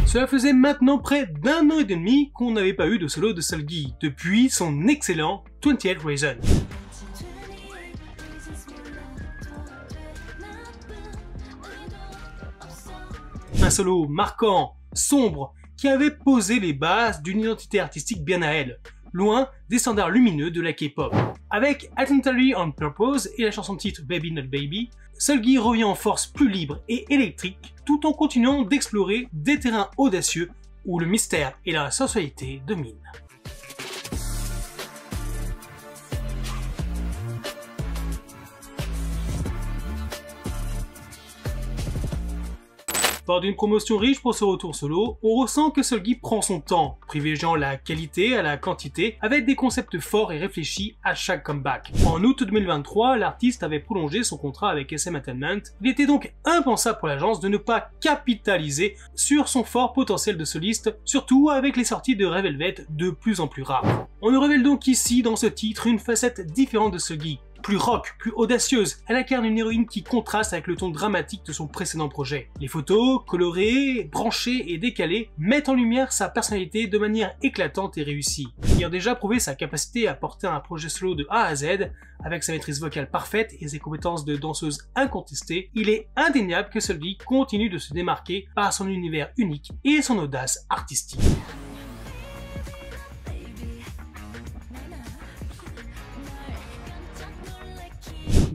Cela faisait maintenant près d'1 an et demi qu'on n'avait pas eu de solo de Seulgi, depuis son excellent 28 Reasons. Un solo marquant, sombre, qui avait posé les bases d'une identité artistique bien à elle, loin des standards lumineux de la K-pop. Avec Accidentally on Purpose et la chanson titre Baby Not Baby, Seulgi revient en force plus libre et électrique, tout en continuant d'explorer des terrains audacieux où le mystère et la sensualité dominent. Lors d'une promotion riche pour ce retour solo, on ressent que Seulgi prend son temps, privilégiant la qualité à la quantité, avec des concepts forts et réfléchis à chaque comeback. En août 2023, l'artiste avait prolongé son contrat avec SM Entertainment. Il était donc impensable pour l'agence de ne pas capitaliser sur son fort potentiel de soliste, surtout avec les sorties de Red Velvet de plus en plus rares. On nous révèle donc ici dans ce titre une facette différente de Seulgi. Plus rock, plus audacieuse, elle incarne une héroïne qui contraste avec le ton dramatique de son précédent projet. Les photos, colorées, branchées et décalées, mettent en lumière sa personnalité de manière éclatante et réussie. Ayant déjà prouvé sa capacité à porter un projet solo de A à Z, avec sa maîtrise vocale parfaite et ses compétences de danseuse incontestées, il est indéniable que Seulgi continue de se démarquer par son univers unique et son audace artistique.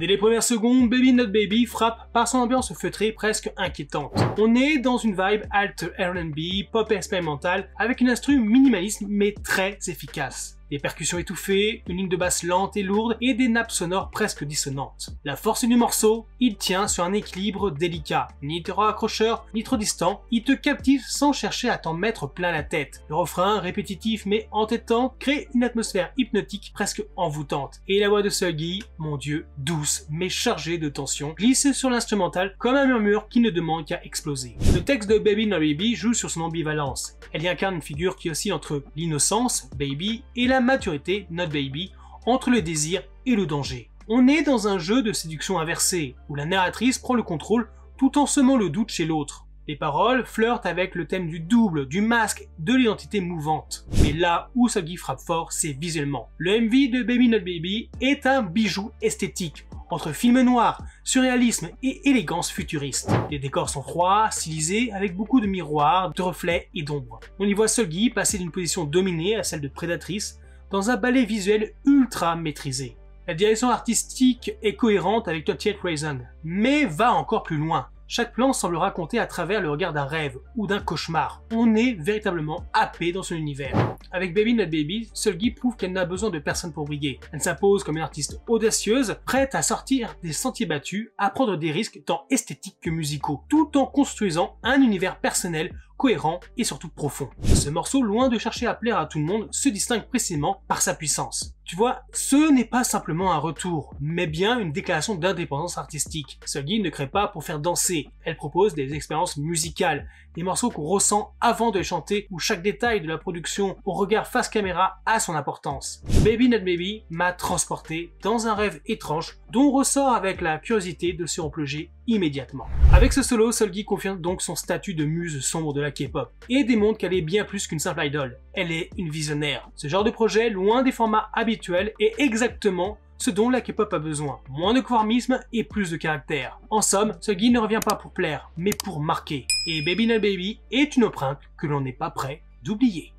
Dès les premières secondes, Baby Not Baby frappe par son ambiance feutrée presque inquiétante. On est dans une vibe alt R&B, pop expérimentale, avec une instru minimaliste mais très efficace. Des percussions étouffées, une ligne de basse lente et lourde et des nappes sonores presque dissonantes. La force du morceau, il tient sur un équilibre délicat, ni trop accrocheur, ni trop distant, il te captive sans chercher à t'en mettre plein la tête. Le refrain, répétitif mais entêtant, crée une atmosphère hypnotique presque envoûtante. Et la voix de Seulgi, mon dieu, douce mais chargée de tension, glisse sur l'instrumental comme un murmure qui ne demande qu'à exploser. Le texte de Baby Not Baby joue sur son ambivalence. Elle y incarne une figure qui oscille entre l'innocence, Baby, et la maturité, Not Baby, entre le désir et le danger. On est dans un jeu de séduction inversée, où la narratrice prend le contrôle tout en semant le doute chez l'autre. Les paroles flirtent avec le thème du double, du masque, de l'identité mouvante. Mais là où Seulgi frappe fort, c'est visuellement. Le MV de Baby Not Baby est un bijou esthétique, entre film noir, surréalisme et élégance futuriste. Les décors sont froids, stylisés, avec beaucoup de miroirs, de reflets et d'ombres. On y voit Seulgi passer d'une position dominée à celle de prédatrice, dans un ballet visuel ultra maîtrisé. La direction artistique est cohérente avec 28 Reasons, mais va encore plus loin. Chaque plan semble raconter à travers le regard d'un rêve ou d'un cauchemar. On est véritablement happé dans son univers. Avec Baby Not Baby, Seulgi prouve qu'elle n'a besoin de personne pour briller. Elle s'impose comme une artiste audacieuse, prête à sortir des sentiers battus, à prendre des risques tant esthétiques que musicaux, tout en construisant un univers personnel, cohérent et surtout profond. Ce morceau, loin de chercher à plaire à tout le monde, se distingue précisément par sa puissance. Tu vois, ce n'est pas simplement un retour, mais bien une déclaration d'indépendance artistique. Seulgi ne crée pas pour faire danser, elle propose des expériences musicales, des morceaux qu'on ressent avant de les chanter, où chaque détail de la production au regard face caméra a son importance. Baby Not Baby m'a transporté dans un rêve étrange, dont on ressort avec la curiosité de se replonger immédiatement. Avec ce solo, Seulgi confirme donc son statut de muse sombre de la K-pop, et démontre qu'elle est bien plus qu'une simple idole. Elle est une visionnaire. Ce genre de projet, loin des formats habituels, est exactement ce dont la K-pop a besoin. Moins de conformisme et plus de caractère. En somme, Seulgi ne revient pas pour plaire, mais pour marquer. Et Baby Not Baby est une empreinte que l'on n'est pas prêt d'oublier.